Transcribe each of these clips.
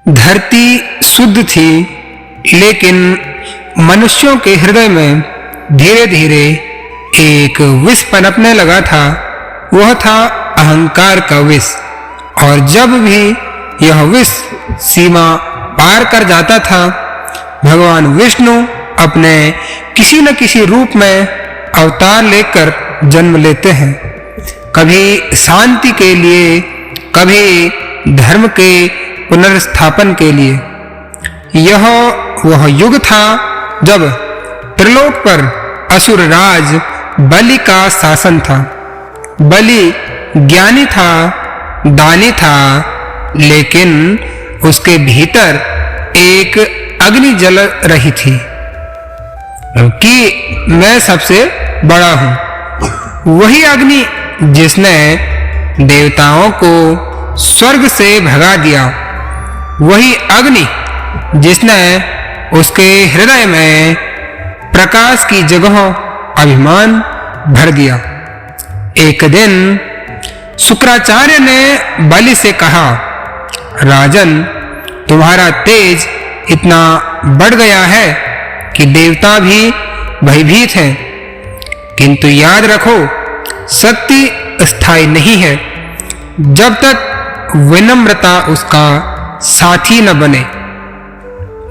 धरती शुद्ध थी, लेकिन मनुष्यों के हृदय में धीरे-धीरे एक विष पनपने लगा था। वह था अहंकार का विष, और जब भी यह विष सीमा पार कर जाता था, भगवान विष्णु अपने किसी न किसी रूप में अवतार लेकर जन्म लेते हैं। कभी शांति के लिए, कभी धर्म के पुनर्स्थापन के लिए। यह वह युग था जब त्रिलोक पर असुर राज बलि का शासन था। बलि ज्ञानी था, दानी था, लेकिन उसके भीतर एक अग्नि जल रही थी कि मैं सबसे बड़ा हूं। वही अग्नि जिसने देवताओं को स्वर्ग से भगा दिया, वही अग्नि जिसने उसके हृदय में प्रकाश की जगह अभिमान भर दिया। एक दिन शुक्राचार्य ने बलि से कहा, राजन, तुम्हारा तेज इतना बढ़ गया है कि देवता भी भयभीत हैं। किंतु याद रखो, शक्ति स्थायी नहीं है जब तक विनम्रता उसका साथी न बने।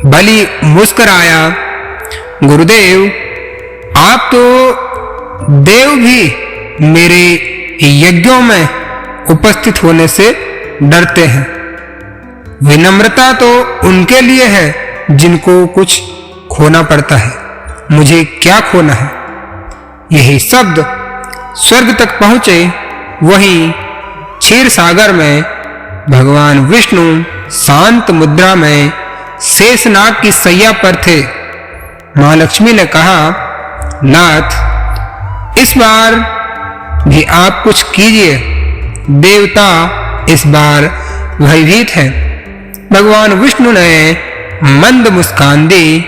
बलि मुस्कुराया, गुरुदेव, आप तो देव भी मेरे यज्ञों में उपस्थित होने से डरते हैं। विनम्रता तो उनके लिए है जिनको कुछ खोना पड़ता है। मुझे क्या खोना है? यही शब्द स्वर्ग तक पहुंचे। वहीं क्षीर सागर में भगवान विष्णु शांत मुद्रा में शेषनाग की सैया पर थे। महालक्ष्मी ने कहा, नाथ, इस बार भी आप कुछ कीजिए। देवता इस बार भयभीत हैं। भगवान विष्णु ने मंद मुस्कान दी।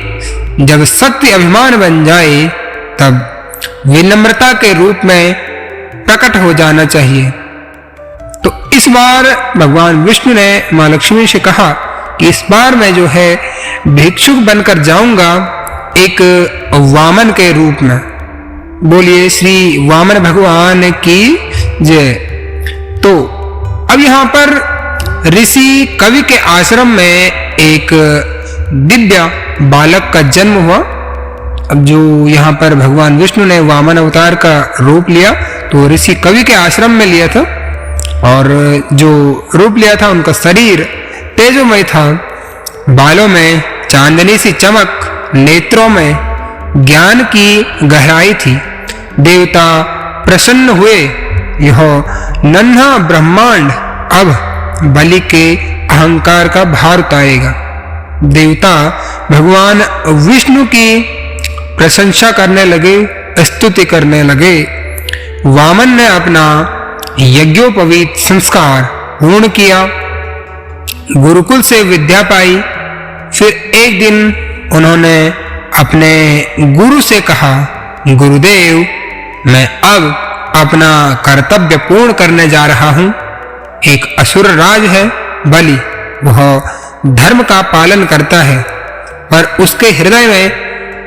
जब शक्ति अभिमान बन जाए, तब विनम्रता के रूप में प्रकट हो जाना चाहिए। तो इस बार भगवान विष्णु ने मां लक्ष्मी से कहा कि इस बार मैं जो है भिक्षुक बनकर जाऊंगा, एक वामन के रूप में। बोलिए श्री वामन भगवान की जय। तो अब यहाँ पर ऋषि कवि के आश्रम में एक दिव्य बालक का जन्म हुआ। अब जो यहाँ पर भगवान विष्णु ने वामन अवतार का रूप लिया, तो ऋषि कवि के आश्रम में लिया था, और जो रूप लिया था उनका शरीर तेजोमय था। बालों में चांदनी सी चमक, नेत्रों में ज्ञान की गहराई थी। देवता प्रसन्न हुए। यह नन्हा ब्रह्मांड अब बलि के अहंकार का भार उतारेगा। देवता भगवान विष्णु की प्रशंसा करने लगे, स्तुति करने लगे। वामन ने अपना यज्ञोपवीत संस्कार पूर्ण किया, गुरुकुल से विद्या पाई। फिर एक दिन उन्होंने अपने गुरु से कहा, गुरुदेव, मैं अब अपना कर्तव्य पूर्ण करने जा रहा हूं। एक असुर राज है बलि, वह धर्म का पालन करता है, पर उसके हृदय में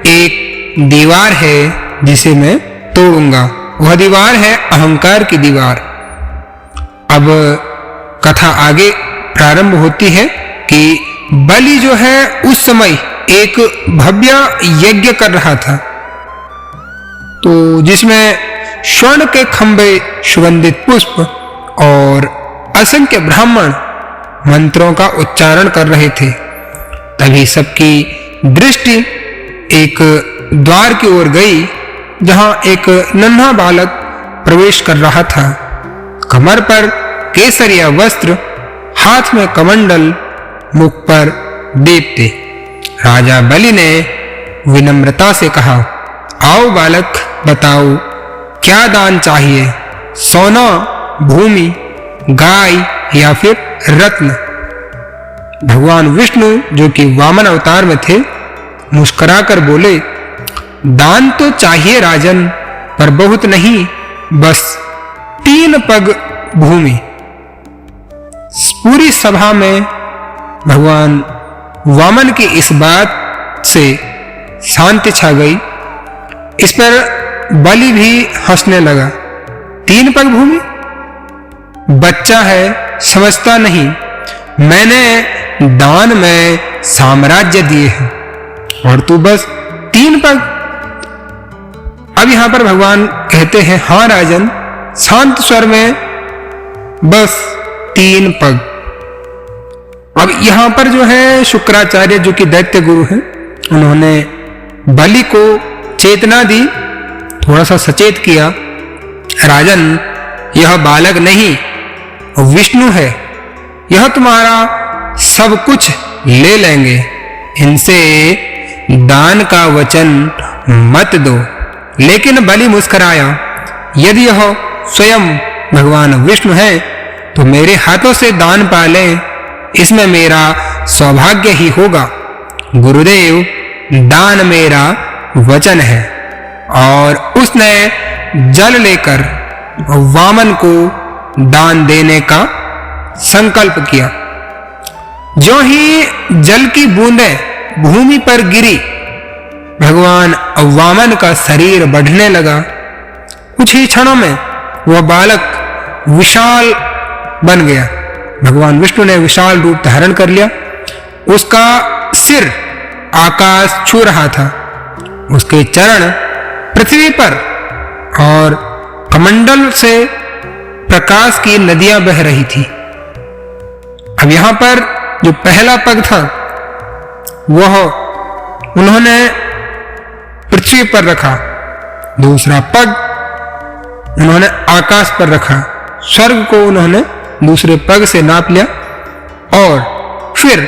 एक दीवार है जिसे मैं तोड़ूंगा। वह दीवार है अहंकार की दीवार। अब कथा आगे प्रारंभ होती है कि बलि जो है उस समय एक भव्य यज्ञ कर रहा था, तो जिसमें स्वर्ण के खंभे, सुगंधित पुष्प और असंख्य ब्राह्मण मंत्रों का उच्चारण कर रहे थे। तभी सबकी दृष्टि एक द्वार की ओर गई, जहां एक नन्हा बालक प्रवेश कर रहा था। कमर पर केसरिया वस्त्र, हाथ में कमंडल, मुख पर दीप्ति। राजा बलि ने विनम्रता से कहा, आओ बालक, बताओ क्या दान चाहिए? सोना, भूमि, गाय या फिर रत्न? भगवान विष्णु, जो कि वामन अवतार में थे, मुस्कुराकर बोले, दान तो चाहिए राजन, पर बहुत नहीं, बस 3 पग भूमि। पूरी सभा में भगवान वामन की इस बात से शांति छा गई। इस पर बलि भी हंसने लगा। 3 पग भूमि, बच्चा है, समझता नहीं, मैंने दान में साम्राज्य दिए हैं और तू बस 3 पग। अब यहां पर भगवान कहते हैं, हाँ राजन, शांत स्वर में बस 3 पग। अब यहां पर जो है शुक्राचार्य जो कि दैत्य गुरु हैं, उन्होंने बलि को चेतना दी, थोड़ा सा सचेत किया। राजन, यह बालक नहीं विष्णु है, यह तुम्हारा सब कुछ ले लेंगे, इनसे दान का वचन मत दो। लेकिन बलि मुस्कुराया, यदि यह स्वयं भगवान विष्णु है तो मेरे हाथों से दान पाले, इसमें मेरा सौभाग्य ही होगा। गुरुदेव, दान मेरा वचन है। और उसने जल लेकर वामन को दान देने का संकल्प किया। जो ही जल की बूंदें भूमि पर गिरी, भगवान वामन का शरीर बढ़ने लगा। कुछ ही क्षणों में वह बालक विशाल बन गया। भगवान विष्णु ने विशाल रूप धारण कर लिया। उसका सिर आकाश छू रहा था, उसके चरण पृथ्वी पर, और कमंडल से प्रकाश की नदियां बह रही थी। अब यहां पर जो पहला पग था वह उन्होंने पृथ्वी पर रखा, दूसरा पग उन्होंने आकाश पर रखा, स्वर्ग को उन्होंने दूसरे पग से नाप लिया। और फिर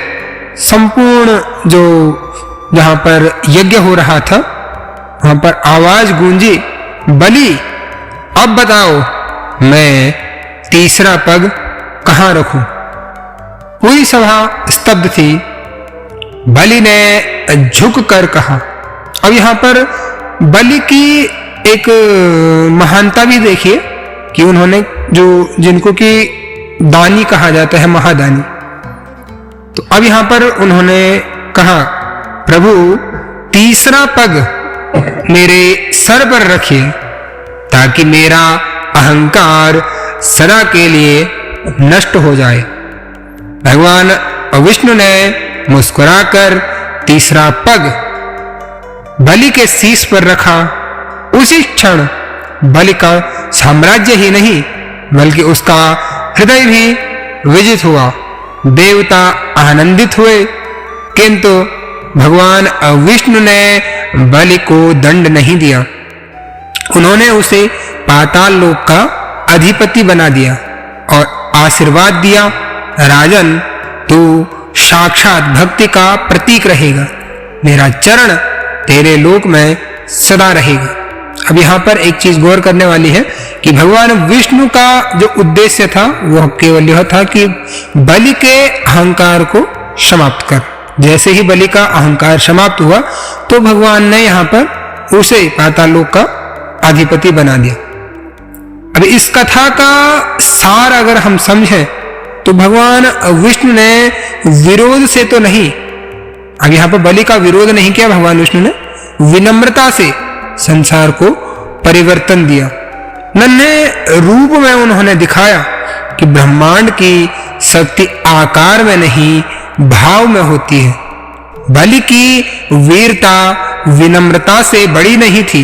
संपूर्ण जो जहां पर यज्ञ हो रहा था वहां पर आवाज गूंजी, बलि अब बताओ मैं तीसरा पग कहां रखूं। पूरी सभा स्तब्ध थी। बलि ने झुक कर कहा। अब यहां पर बलि की एक महानता भी देखिए कि उन्होंने जिनको कि दानी कहा जाता है, महादानी, तो अब यहां पर उन्होंने कहा, प्रभु तीसरा पग मेरे सर पर रखिए ताकि मेरा अहंकार सदा के लिए नष्ट हो जाए। भगवान विष्णु ने मुस्कुराकर तीसरा पग बलि के शीश पर रखा। उसी क्षण बलि का साम्राज्य ही नहीं बल्कि उसका हृदय भी विजित हुआ। देवता आनंदित हुए, किंतु भगवान विष्णु ने बलि को दंड नहीं दिया। उन्होंने उसे पाताल लोक का अधिपति बना दिया और आशीर्वाद दिया, राजन तू साक्षात भक्ति का प्रतीक रहेगा, मेरा चरण तेरे लोक में सदा रहेगा। अब यहाँ पर एक चीज गौर करने वाली है कि भगवान विष्णु का जो उद्देश्य था वह केवल यह था कि बलि के अहंकार को समाप्त कर। जैसे ही बलि का अहंकार समाप्त हुआ तो भगवान ने यहाँ पर उसे पाताल लोक का अधिपति बना दिया। अब इस कथा का सार अगर हम समझें तो भगवान विष्णु ने विरोध से तो नहीं, अब यहाँ पर बलि का विरोध नहीं किया, भगवान विष्णु ने विनम्रता से संसार को परिवर्तन दिया। नन्हे रूप में उन्होंने दिखाया कि ब्रह्मांड की शक्ति आकार में नहीं भाव में होती है। बलि की वीरता विनम्रता से बड़ी नहीं थी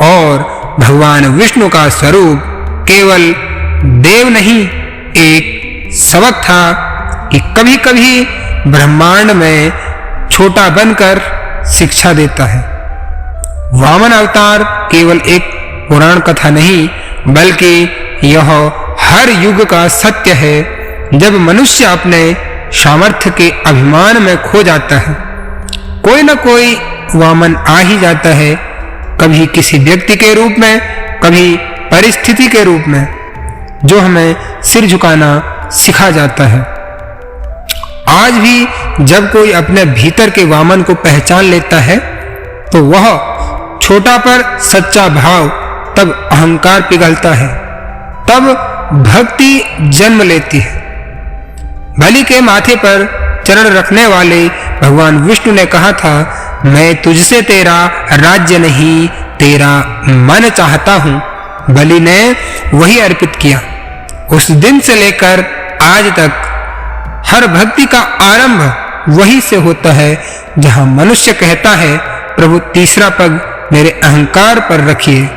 और भगवान विष्णु का स्वरूप केवल देव नहीं एक सबक था कि कभी कभी ब्रह्मांड में छोटा बनकर शिक्षा देता है। वामन अवतार केवल एक पुराण कथा नहीं बल्कि यह हर युग का सत्य है। जब मनुष्य अपने सामर्थ्य के अभिमान में खो जाता है, कोई न कोई वामन आ ही जाता है, कभी किसी व्यक्ति के रूप में, कभी परिस्थिति के रूप में, जो हमें सिर झुकाना सिखा जाता है। आज भी जब कोई अपने भीतर के वामन को पहचान लेता है तो वह छोटा पर सच्चा भाव, तब अहंकार पिघलता है, तब भक्ति जन्म लेती है। बलि के माथे पर चरण रखने वाले भगवान विष्णु ने कहा था, मैं तुझसे तेरा राज्य नहीं तेरा मन चाहता हूँ। बलि ने वही अर्पित किया। उस दिन से लेकर आज तक हर भक्ति का आरंभ वही से होता है जहां मनुष्य कहता है, प्रभु तीसरा पग मेरे अहंकार पर रखिए।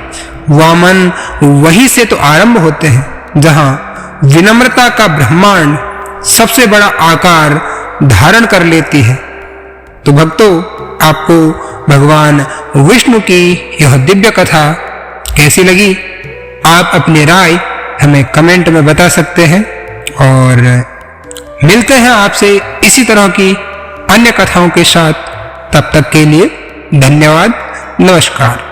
वामन वही से तो आरंभ होते हैं जहां विनम्रता का ब्रह्मांड सबसे बड़ा आकार धारण कर लेती है। तो भक्तों, आपको भगवान विष्णु की यह दिव्य कथा कैसी लगी? आप अपनी राय हमें कमेंट में बता सकते हैं और मिलते हैं आपसे इसी तरह की अन्य कथाओं के साथ। तब तक के लिए धन्यवाद। नमस्कार।